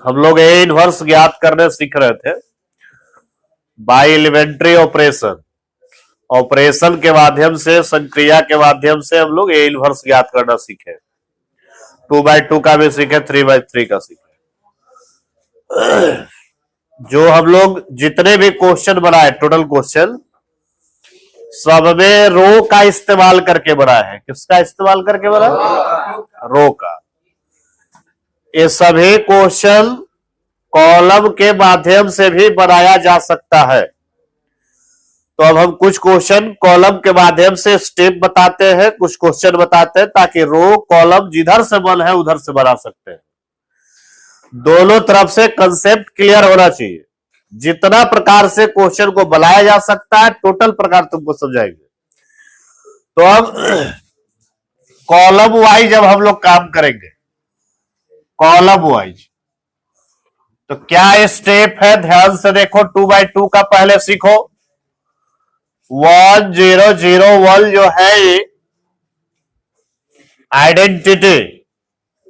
हम लोग A inverse ज्ञात करने सीख रहे थे बाय एलिमेंट्री ऑपरेशन। ऑपरेशन के माध्यम से, संक्रिया के माध्यम से हम लोग ए इनवर्स ज्ञात करना सीखे। 2/2 का भी सीखे, 3/3 का सीखे। जो हम लोग जितने भी क्वेश्चन बनाए, टोटल क्वेश्चन सब में रो का इस्तेमाल करके बना है। किसका इस्तेमाल करके बना? रो का। ये सभी क्वेश्चन कॉलम के माध्यम से भी बनाया जा सकता है। तो अब हम कुछ क्वेश्चन कॉलम के माध्यम से स्टेप बताते हैं, कुछ क्वेश्चन बताते हैं, ताकि रो कॉलम जिधर से मन है उधर से बना सकते हैं। दोनों तरफ से कंसेप्ट क्लियर होना चाहिए। जितना प्रकार से क्वेश्चन को बनाया जा सकता है, टोटल प्रकार तुमको समझाएंगे। तो अब कॉलम वाइज जब हम लोग काम करेंगे, कॉलम वाइज, तो क्या स्टेप है ध्यान से देखो। 2/2 का पहले सीखो। 1 0 0 1 जो है आइडेंटिटी।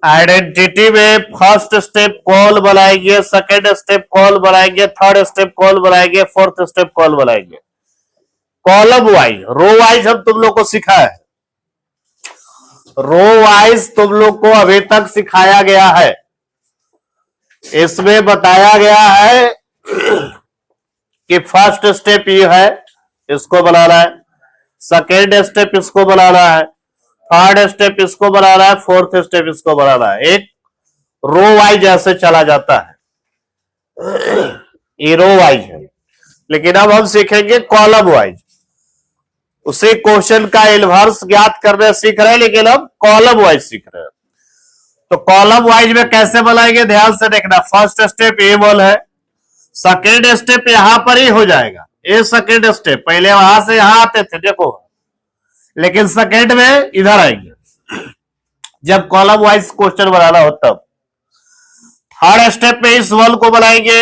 आइडेंटिटी में फर्स्ट स्टेप कॉल बनाएंगे, सेकेंड स्टेप कॉल बनाएंगे, थर्ड स्टेप कॉल बनाएंगे, फोर्थ स्टेप कॉल बनाएंगे। कॉलम वाइज, रो वाइज हम तुम लोग को सिखा है। रो वाइज तुम लोग को अभी तक सिखाया गया है। इसमें बताया गया है कि फर्स्ट स्टेप ये है, इसको बनाना है। सेकेंड स्टेप इसको बनाना है, थर्ड स्टेप इसको बनाना है, फोर्थ स्टेप इसको बनाना है। एक रो वाइज ऐसे चला जाता है, ये रो वाइज है। लेकिन अब हम सीखेंगे कॉलम वाइज। उसी क्वेश्चन का इनवर्स ज्ञात करने सीख रहे हैं, लेकिन अब कॉलम वाइज सीख रहे हैं। तो कॉलम वाइज में कैसे बनाएंगे ध्यान से देखना। फर्स्ट स्टेप A1 है, सेकेंड स्टेप यहां पर ही हो जाएगा। ये सेकेंड स्टेप, पहले वहां से यहां आते थे देखो, लेकिन सेकेंड में इधर आएंगे जब कॉलम वाइज क्वेश्चन बनाना हो तब। थर्ड स्टेप में इस 1 को बनाएंगे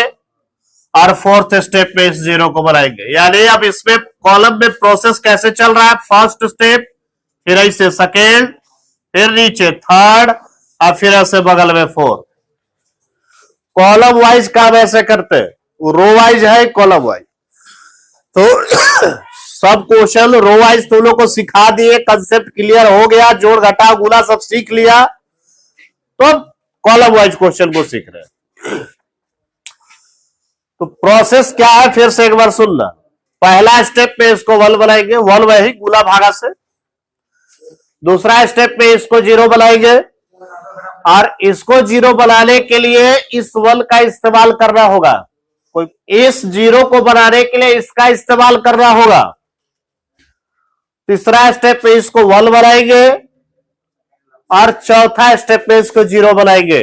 और फोर्थ स्टेप में इस 0 को बनाएंगे। यानी अब इसमें कॉलम में प्रोसेस कैसे चल रहा है, फर्स्ट स्टेप, फिर ऐसे सेकेंड, फिर नीचे थर्ड, और फिर ऐसे बगल में फोर्थ। कॉलम वाइज काम ऐसे करते हैं, रो वाइज है कॉलम वाइज। तो सब क्वेश्चन रो वाइज तुम लोग को सिखा दिए, कंसेप्ट क्लियर हो गया, जोड़ घटाव गुना सब सीख लिया, तो कॉलम वाइज क्वेश्चन को सीख रहे हैं। तो प्रोसेस क्या है फिर से एक बार सुनना। पहला स्टेप में इसको 1 बनाएंगे, 1 वही गुना भागा से। दूसरा स्टेप में इसको 0 बनाएंगे, और इसको 0 बनाने के लिए इस 1 का इस्तेमाल करना होगा। कोई इस 0 को बनाने के लिए इसका इस्तेमाल करना होगा। तीसरा स्टेप में इसको 1 बनाएंगे, और चौथा स्टेप में इसको 0 बनाएंगे।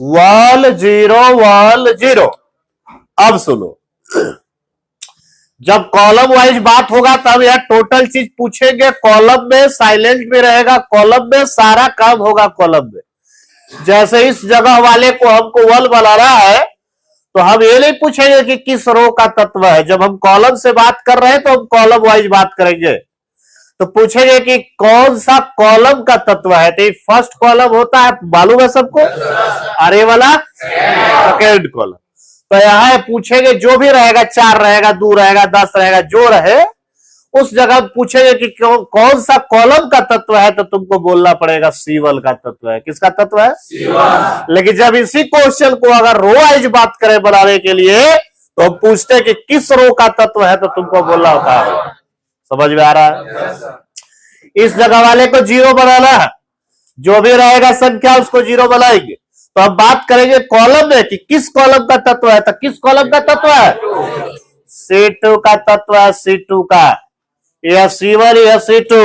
1 0 1 0। अब सुनो, जब कॉलम वाइज बात होगा तब यह टोटल चीज पूछेंगे। कॉलम में साइलेंट में रहेगा, कॉलम में सारा काम होगा। कॉलम में जैसे इस जगह वाले को हमको 1 बनाना है, तो हम ये नहीं पूछेंगे कि किस रो का तत्व है। जब हम कॉलम से बात कर रहे हैं तो हम कॉलम वाइज बात करेंगे। तो पूछेंगे कि कौन सा कॉलम का तत्व है। तो फर्स्ट कॉलम होता है, मालूम है सबको, अरे वाला सेकेंड कॉलम। तो यहां पूछेंगे जो भी रहेगा, 4 रहेगा, 2 रहेगा, 10 रहेगा, जो रहे उस जगह पूछेंगे कि कौन सा कॉलम का तत्व है। तो तुमको बोलना पड़ेगा C1 का तत्व है। किसका तत्व है? C1। लेकिन जब इसी क्वेश्चन को अगर रो वाइज बात करें बनाने के लिए, तो हम पूछते हैं कि किस रो का तत्व है, तो तुमको बोलना होता है। समझ में आ रहा है? इस जगह वाले को 0 बनाना है, जो भी रहेगा संख्या उसको 0 बनाएंगे। तो अब बात करेंगे कॉलम में कि किस कॉलम का तत्व है। तो किस कॉलम का तत्व है? C2 का तत्व है। C2 का, यह C1, यह C2,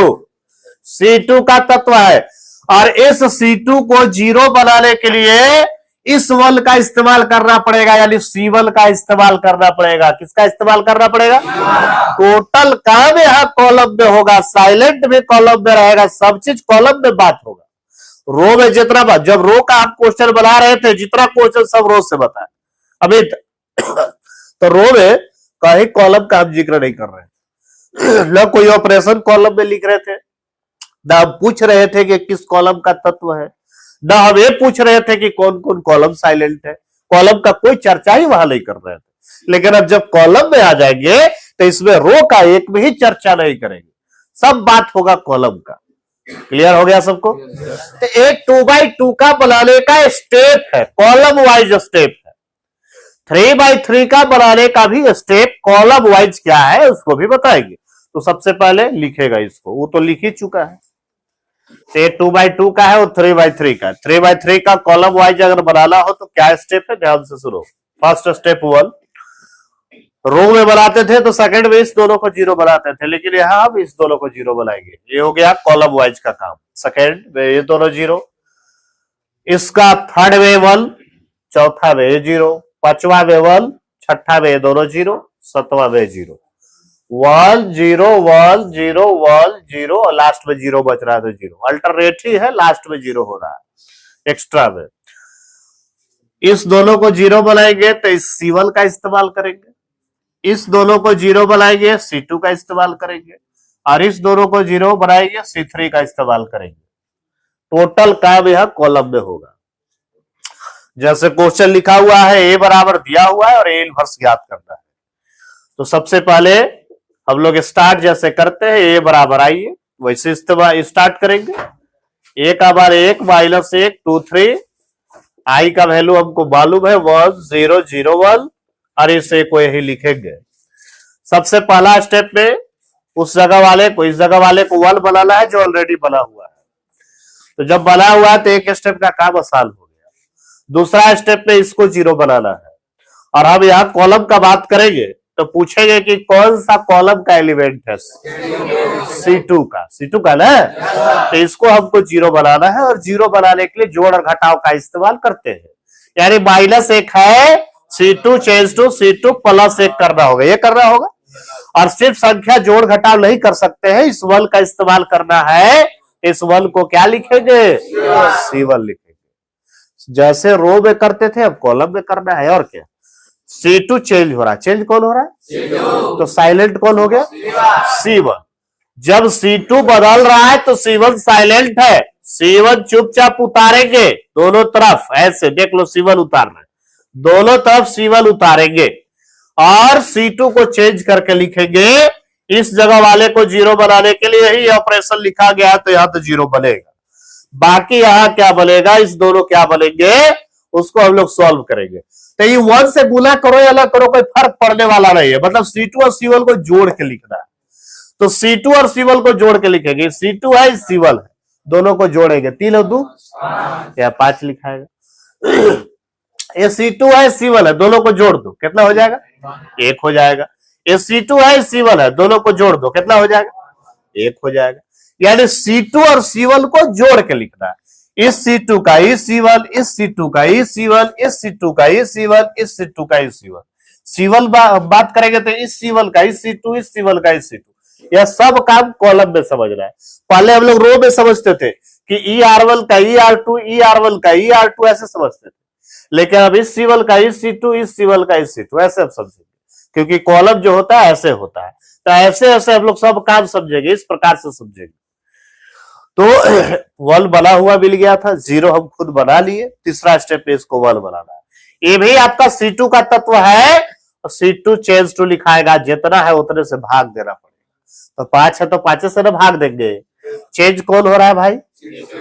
C2 का तत्व है। और इस C2 को 0 बनाने के लिए इस 1 का इस्तेमाल करना पड़ेगा, यानी C1 का इस्तेमाल करना पड़ेगा। किसका इस्तेमाल करना पड़ेगा? टोटल काम यहां कॉलम में होगा, साइलेंट में कॉलम में रहेगा, सब चीज कॉलम में बात होगा। रो में जितना बात, जब रो का आप क्वेश्चन बना रहे थे, जितना क्वेश्चन सब रो से बताया अभी तो रो में कहीं कॉलम का हम जिक्र नहीं कर रहे। न कोई ऑपरेशन कॉलम में लिख रहे थे, न पूछ रहे थे कि किस कॉलम का तत्व है, ना हम ये पूछ रहे थे कि कौन कौन कॉलम साइलेंट है, कॉलम का कोई चर्चा ही वहां नहीं कर रहे थे। लेकिन अब जब कॉलम में आ जाएंगे तो इसमें रो का एक भी चर्चा नहीं करेंगे, सब बात होगा कॉलम का। क्लियर हो गया सबको? तो एक 2x2 का बनाने का स्टेप है, कॉलम वाइज स्टेप है। 3x3 का बनाने का भी स्टेप कॉलम वाइज क्या है उसको भी बताएंगे। तो सबसे पहले लिखेगा इसको, वो तो लिख ही चुका है। तो 2x2 का है, वो 3x3 का। 3x3 का कॉलम वाइज अगर बनाना हो तो क्या स्टेप है, ध्यान से सुनो। फर्स्ट स्टेप 1, रो में बनाते थे तो सेकंड में इस दोनों को 0 बनाते थे, लेकिन यहां हम इस दोनों को 0 बनाएंगे। ये हो गया कॉलम वाइज का काम। सेकंड में ये दोनों 0, इसका थर्ड में 1, चौथा में 0, पांचवा में 1, छठा में दोनों 0, सतवा में 0, 1 0 1 0 1 0 और लास्ट में 0 बच रहा है तो 0। अल्टरनेट ही है, लास्ट में 0 हो रहा है एक्स्ट्रा में। इस दोनों को 0 बनाएंगे तो इस C1 का इस्तेमाल करेंगे, इस दोनों को 0 बनाएंगे C2 का इस्तेमाल करेंगे, और इस दोनों को 0 बनाएंगे C3 का इस्तेमाल करेंगे। टोटल काम यह कॉलम में होगा। जैसे क्वेश्चन लिखा हुआ है A बराबर दिया हुआ है और A इनवर्स ज्ञात करना है। तो सबसे पहले हम लोग स्टार्ट जैसे करते हैं, A बराबर आइए वैसे इस्तेमाल स्टार्ट करेंगे। A का बार 1 माइनस 1 2 3, I का वैल्यू हमको मालूम है 1 0 0 1, और इसे को यही लिखेंगे। सबसे पहला स्टेप में उस जगह वाले को इस जगह वाले को 1 बनाना है जो ऑलरेडी बना हुआ है। तो जब बना हुआ है तो एक स्टेप का काम आसान हो गया। दूसरा स्टेप में इसको 0 बनाना है, और हम यहाँ कॉलम का बात करेंगे तो पूछेंगे कि कौन सा कॉलम का एलिमेंट है, C2 का ना। तो इसको हमको 0 बनाना है, और 0 बनाने के लिए जोड़ और घटाव का इस्तेमाल करते हैं। यानी -1 है, C2 चेंज टू C2 +1 करना होगा, ये करना होगा। और सिर्फ संख्या जोड़ घटाव नहीं कर सकते हैं, इस 1 का इस्तेमाल करना है। इस 1 को क्या लिखेंगे, C1 लिखेंगे। जैसे रो में करते थे अब कॉलम में करना है। और क्या, C2 चेंज हो रहा है, चेंज कौन हो रहा है, C2। तो साइलेंट कौन हो गया, C1। जब C2 बदल रहा है तो C1 साइलेंट है, C1 चुपचाप उतारेंगे दोनों तरफ। ऐसे देख लो, C1 उतारना है, दोनों तरफ C1 उतारेंगे, और C2 को चेंज करके लिखेंगे। इस जगह वाले को 0 बनाने के लिए ही ऑपरेशन लिखा गया है, तो यहां तो 0 बनेगा। बाकी यहां क्या बनेगा, इस दोनों क्या बनेंगे उसको हम लोग सॉल्व करेंगे। तो ये 1 से गुना करो या अलग करो कोई फर्क पड़ने वाला नहीं है, मतलब C2 और C1 को जोड़ के लिखना है। तो C2 और C1 को जोड़ के लिखेंगे, C2 है C1 है, दोनों को जोड़ेंगे, 3 और 2 या 5 लिखाएगा। ये C2 है C1 है, दोनों को जोड़ दो, कितना हो जाएगा, 1 हो जाएगा। ये C2 है C1 है, दोनों को जोड़ दो, कितना हो जाएगा, 1 हो जाएगा। यानी C2 और C1 को जोड़ के लिखना है। इस C2 का इस C1, इस C2 का इस C1, इस C2 का इस C1, इस C2 का इस C1। C1 बात करेंगे तो इस C1 का इस C2, इस C1 का इस C2। यह सब काम कॉलम में समझना है। पहले हम लोग रो में समझते थे कि ER1 का ER2, ER1 का ER2 ऐसे समझते थे, लेकिन अब इस C1 का इस C2, इस C1 का इस C2 ऐसे अब समझेंगे, क्योंकि कॉलम जो होता है ऐसे होता है। तो ऐसे ऐसे हम लोग सब काम समझेंगे, इस प्रकार से समझेंगे। तो 1 बना हुआ मिल गया था, 0 हम खुद बना लिए। तीसरा स्टेप में इसको 1 बनाना है। ये भी आपका C2 का तत्व है, C2 चेंज टू लिखाएगा, जितना है उतने से भाग देना पड़ेगा। तो 5 है तो 5 से ना भाग देंगे। चेंज कौन हो रहा है भाई,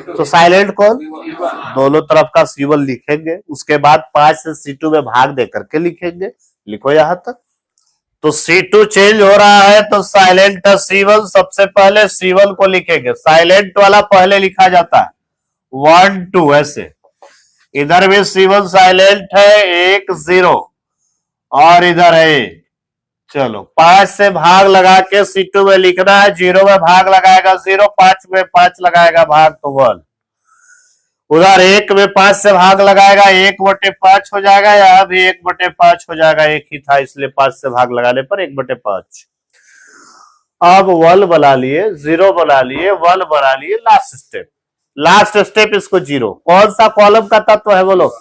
तो साइलेंट कौन, दोनों तरफ का C1 लिखेंगे, उसके बाद 5 से C2 में भाग दे करके लिखेंगे। लिखो यहां तक। तो C2 चेंज हो रहा है तो साइलेंट C1, सबसे पहले C1 को लिखेंगे, साइलेंट वाला पहले लिखा जाता है 1 2 ऐसे। इधर भी C1 साइलेंट है 1 0, और इधर है, चलो 5 से भाग लगा के C2 में लिखना है, 0 में भाग लगाएगा 0, 5 में 5 लगाएगा भाग तो 1, उधर 1 में 5 से भाग लगाएगा 1/5 हो जाएगा, यहां भी 1/5 हो जाएगा, एक ही था इसलिए 5 से भाग लगाने पर 1/5। अब 1 बना लिए, 0 बना लिए, 1 बना लिए। लास्ट स्टेप इसको 0। कौन सा कॉलम का तत्व है बोलो,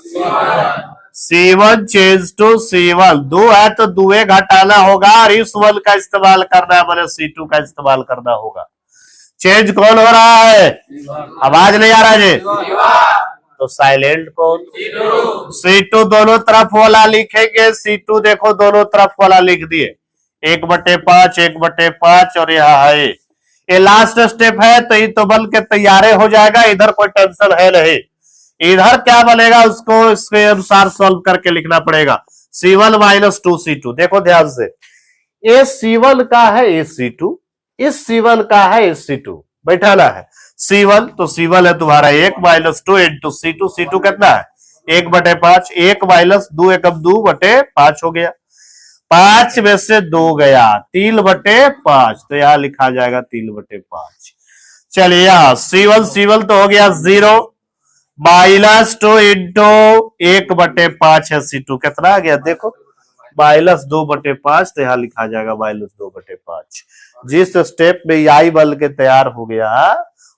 C1 चेंज टू C1। 2 है तो 2 घटाना होगा, और इस 1 का इस्तेमाल करना है, मैंने C2 का इस्तेमाल करना होगा। चेंज कौन हो रहा है, आवाज नहीं आ रहा जी, तो साइलेंट कौन? C2 दोनों तरफ वाला लिखेंगे। C2 देखो दोनों तरफ वाला लिख दिए, 1/5 1/5 और यहाँ है ये लास्ट स्टेप है, तो ये तो बन के तैयार हो जाएगा। इधर कोई टेंशन है नहीं, इधर क्या बनेगा उसको इसके अनुसार सॉल्व करके लिखना पड़ेगा। C1 - 2C2 देखो ध्यान से, ये C1 का है ये C2, इस C1 का है ये C2, बैठाना है C1 तो C1 है तुम्हारा 1 - 2 इंटू C2, C2 कितना है 1/5, 1 - 2 1 2/5 हो गया, 5 में से 2 गया 3/5, तो यहां लिखा जाएगा 3/5। चलिए यहाँ C1 तो हो गया 0 -2 इंटू 1/5 है C2 कितना आ गया देखो -2/5, तो यहाँ लिखा जाएगा -2/5। जिस स्टेप में आई बल के तैयार हो गया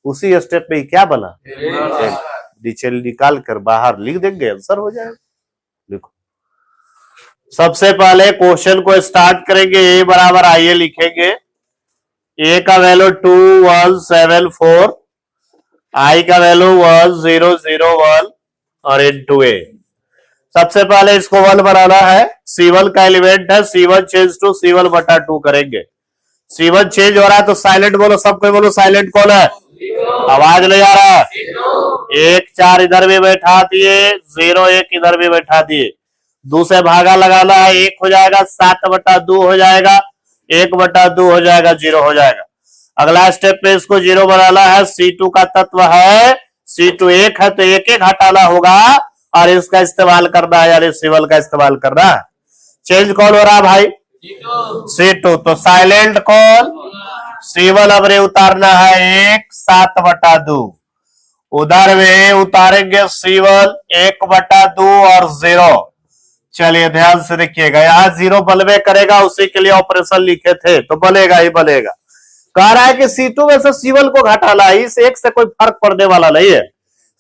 उसी स्टेप में क्या बना नीचे निकाल कर बाहर लिख देंगे, आंसर हो जाएगा। लिखो सबसे पहले क्वेश्चन को स्टार्ट करेंगे, ए बराबर आइए लिखेंगे, ए का वैल्यू 2174, आई का वैल्यू 1001 और इनटू ए। सबसे पहले इसको 1 बनाना है, C1 का एलिमेंट है, C1 चेंज टू C1/2 करेंगे। C1 चेंज हो रहा है तो साइलेंट बोलो, सबको बोलो साइलेंट कौन है, आवाज नहीं आ रहा, 1 4 इधर भी बैठा दिए, 0 1 इधर भी बैठा दिए, 2 से भागा लगाना है, 1 हो जाएगा, 7/2 हो जाएगा, 1/2 हो जाएगा, 0 हो जाएगा। अगला स्टेप पे इसको 0 बनाना है, C2 का तत्व है, C2 1 है तो 1 1 हटाना होगा और इसका इस्तेमाल करना है, यानी C1 का इस्तेमाल करना है। चेंज कौन हो रहा है भाई C2, तो साइलेंट कौन C1 अब रे उतारना है 1 7/2, उधर में उतारेंगे C1 1/2 और 0। चलिए ध्यान से देखिएगा, यहाँ 0 बलवे करेगा, उसी के लिए ऑपरेशन लिखे थे तो बनेगा ही बनेगा। कह रहा है कि C2 में से C1 को घटाना है, इस एक से कोई फर्क पड़ने वाला नहीं है,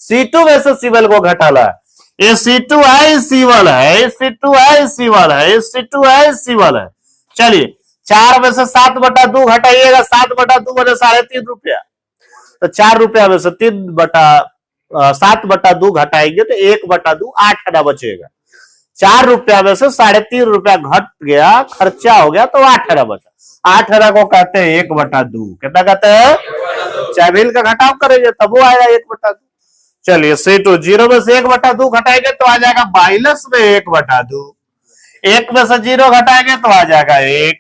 C2 में से C1 को घटाना है। ये C2 है C1 है, C2 है C1 है, C2 है C1 है। चलिए 4 में से 7/2 घटाइएगा, 7/2 बने 3.5 रुपया, तो 4 रुपया में से 7/2 घटाएंगे तो 1/2 8 आना बचेगा, 4 रुपया में से 3.5 रुपया घट गया, खर्चा हो गया तो 8 आना बचा, 8 आना को कहते हैं 1/2। कितना कहते हैं, चाबिल का घटाव करेंगे तब वो आएगा 1/2। चलिए C2 0 में से 1/2 घटाएंगे तो आ जाएगा माइनस में 1/2, 1 में से 0 घटाएंगे तो आ जाएगा 1।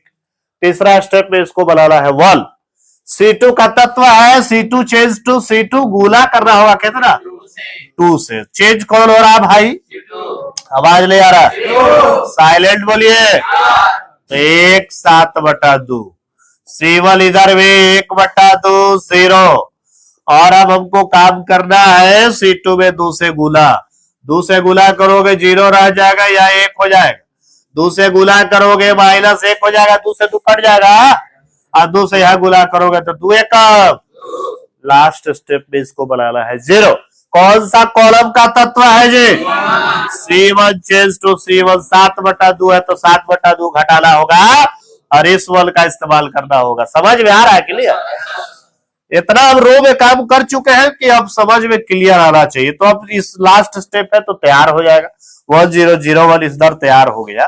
तीसरा स्टेप में इसको बनाना है 1, C2 का तत्व है, C2 चेंज टू C2 गुना करना होगा कितना 2 से। चेंज कौन हो रहा भाई, आवाज नहीं आ रहा, साइलेंट बोलिए, 1 7/2, C1 इधर भी 1/2 0, और अब हमको काम करना है C2 में 2 से गुना, 2 से गुना करोगे 0 रह जाएगा या 1 हो जाएगा, 2 से गुना करोगे -1 हो जाएगा, 2 से 2 कट जाएगा और 2 से यहां गुना करोगे तो 2 1। लास्ट स्टेप में इसको बनाना है 0। कौन सा कॉलम का तत्व है जी, C1 चेंज टू C1, 7/2 है तो 7/2 घटाना होगा और इस 1 का इस्तेमाल करना होगा। समझ में आ रहा है क्लियर, इतना हम रो में काम कर चुके हैं कि अब समझ में क्लियर आना चाहिए। तो अब इस लास्ट स्टेप है तो तैयार हो जाएगा, 1001 इधर तैयार हो गया।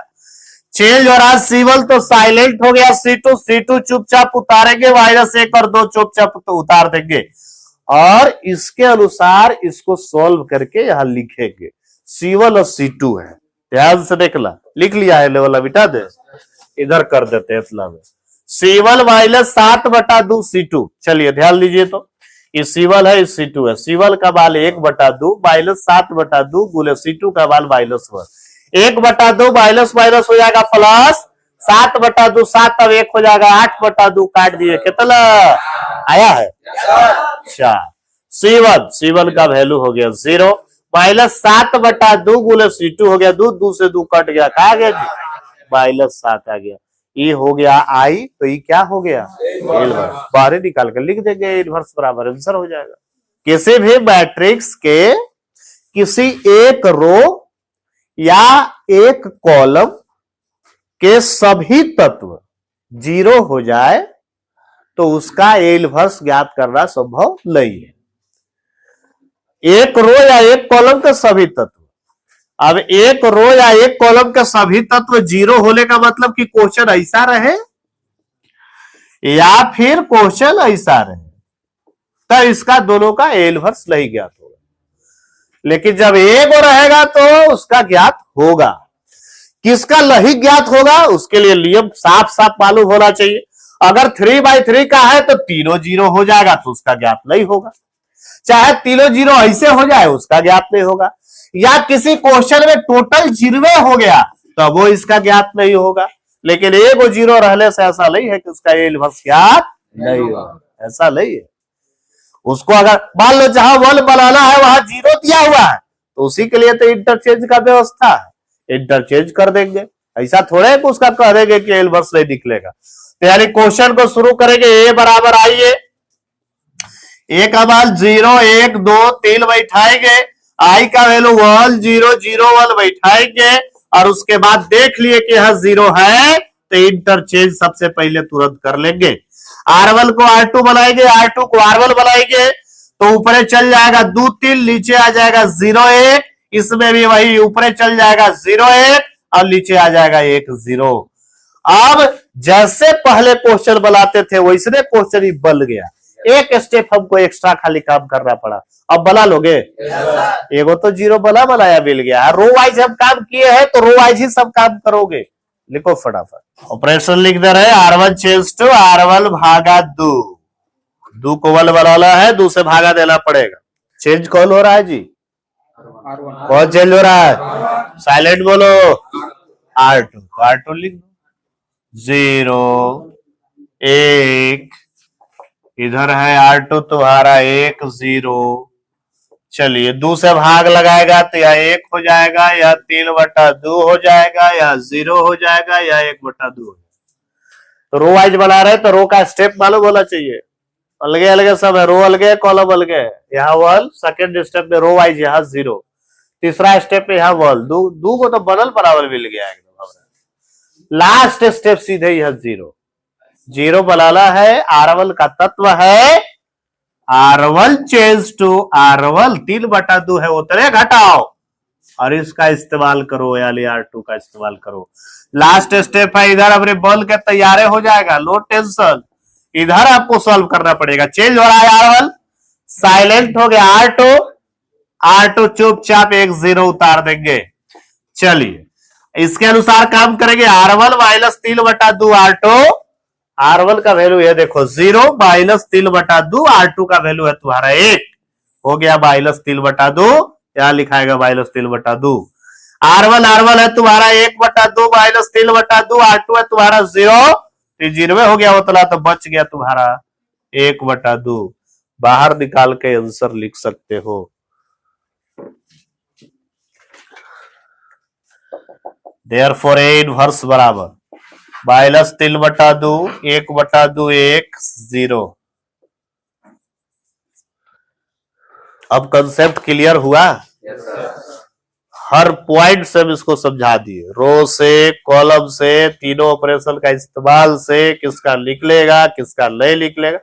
चेंज हो रहा C1 तो साइलेंट हो गया, C2 चुपचाप उतारेंगे, -1 और 2 चुपचाप तो उतार देंगे और इसके अनुसार इसको सॉल्व करके यहां लिखेंगे। C1 और C2 है, ध्यान से देखना, लिख लिया है लेवल, बिटा दे इधर कर देते हैं इतना में, C1 -7/2 C2। चलिए ध्यान लीजिए, तो ये C1 है, इस C2 है, C1 का मान 1/2 -7/2 गुने C2 का मान -1, 1/2 माइनस माइनस हो जाएगा प्लस, 7/2 7 अब 1 हो जाएगा, 8/2 काट दिए, कितना आया है 4। C1 का वैल्यू हो गया 0, -7/2 गुने C2 हो गया 2 से 2 कट गया, कहा गया जी -7 आ गया। ये हो गया आई, तो ये क्या हो गया इनवर्स, बाहर निकाल कर लिख देंगे, इनवर्स बराबर आंसर हो जाएगा। किसी भी मैट्रिक्स के किसी एक रो या एक कॉलम के सभी तत्व 0 हो जाए तो उसका इनवर्स ज्ञात करना संभव नहीं है। एक रो या एक कॉलम के सभी तत्व। अब एक रो या एक कॉलम के सभी तत्व जीरो होने का मतलब कि क्वेश्चन ऐसा रहे या फिर क्वेश्चन ऐसा रहे, तो इसका दोनों का ए इनवर्स नहीं ज्ञात होगा। लेकिन जब एक और रहेगा तो उसका ज्ञात होगा। किसका नहीं ज्ञात होगा उसके लिए नियम साफ साफ मालूम होना चाहिए। अगर 3/3 का है तो तीनों जीरो हो जाएगा तो उसका ज्ञात नहीं होगा, चाहे तीनों जीरो ऐसे हो जाए उसका ज्ञात नहीं होगा, या किसी क्वेश्चन में टोटल जीरो हो गया तो वो इसका ज्ञात नहीं होगा। लेकिन एक जीरो रहने से ऐसा नहीं है कि उसका ए इनवर्स ज्ञात नहीं होगा, ऐसा नहीं है। उसको अगर मान लो जहां वन बनाना है वहां जीरो दिया हुआ है तो उसी के लिए तो इंटरचेंज का व्यवस्था है, इंटरचेंज कर देंगे। ऐसा थोड़ा है कि उसका कह देंगे कि इनवर्स नहीं निकलेगा। तो यानी क्वेश्चन को शुरू करेंगे ए बराबर आइए, ए का मान 0 1 2 3 बैठाएंगे, आई का वैल्यू 1 0 0 1 बैठाएंगे और उसके बाद देख लिए कि यह 0 है तो इंटरचेंज सबसे पहले तुरंत कर लेंगे। R1 को R2 बनाएंगे, R2 को R1 बनाएंगे तो ऊपरे चल जाएगा 2 3, नीचे आ जाएगा 0 1, इसमें भी वही ऊपरे चल जाएगा 0 1 और नीचे आ जाएगा 1 0। अब जैसे पहले क्वेश्चन बनाते थे वैसे क्वेश्चन ही बन गया, एक स्टेप हमको एक्स्ट्रा खाली काम करना पड़ा। अब बना लोगे? एगो तो जीरो बनाया मिल गया, रो वाइज हम काम किए हैं तो रो वाइज ही सब काम करोगे। लिखो फटाफट, ऑपरेशन लिख दे रहे R1 चेंज टू R1 भागा 2 को 1 बनाना है, 2 से भागा देना पड़ेगा। चेंज कौन हो रहा है जी? कौन चेंज हो रहा है? साइलेंट बोलो। R2, R2 लिख दो, 0 1, इधर है R2 तुम्हारा 1 0। चलिए 2 से भाग लगाएगा तो या 1 हो जाएगा या 3/2 हो जाएगा या 0 हो जाएगा या 1/2 हो जाएगा। तो रो वाइज बना रहे तो रो का स्टेप मालूम होना चाहिए, अलगे अलगे सब है, रो अलगे कॉलम अलगे। यहाँ 1, सेकेंड स्टेप में रो वाइज यहाँ 0, तीसरा स्टेप में यहाँ 1, 2 को तो बनल बराबर मिल गया एकदम। लास्ट स्टेप सीधे यह 0 बनाना है। R1 का तत्व है R1 चेंज टू R1, 3/2 है, उतरे घटाओ और इसका इस्तेमाल करो, यानी R2 का इस्तेमाल करो। लास्ट स्टेप है, इधर अपने बॉल के तैयार हो जाएगा, नो टेंशन। इधर आपको सॉल्व करना पड़ेगा। चेंज हो रहा है R1, साइलेंट हो गया R2 चुपचाप 1 0 उतार देंगे। चलिए इसके अनुसार काम करेंगे। R1 माइनस 3/2 R1 का वैल्यू है देखो 0 माइनस 3/2, R2 का वैल्यू है तुम्हारा 1, हो गया माइनस 3/2, यहां लिखाएगा माइनस 3/2। R1 है तुम्हारा 1/2 माइनस 3/2, R2 है तुम्हारा 0, 0 हो गया उतना तो बच गया तुम्हारा 1/2। बाहर निकाल के आंसर लिख सकते हो। देयरफॉर ए इनवर्स बराबर माइनस 3/2 1/2 1 0। अब कंसेप्ट क्लियर हुआ? हर पॉइंट से हम इसको समझा दिए, रो से कॉलम से, तीनों ऑपरेशन का इस्तेमाल से किसका निकलेगा किसका नहीं निकलेगा।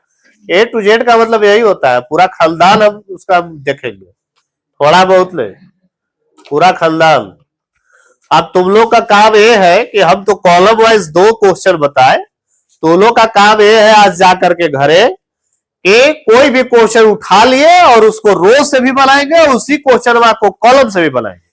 A to Z का मतलब यही होता है, पूरा खानदान हम उसका देखेंगे, थोड़ा बहुत नहीं, पूरा खानदान। अब तुम लोग का काम ये है कि हम तो कॉलम वाइज 2 क्वेश्चन बताए, तुम लोग का काम ये है आज जाकर के घरे कि कोई भी क्वेश्चन उठा लिए और उसको रो से भी बनाएंगे और उसी क्वेश्चन को कॉलम से भी बनाएंगे।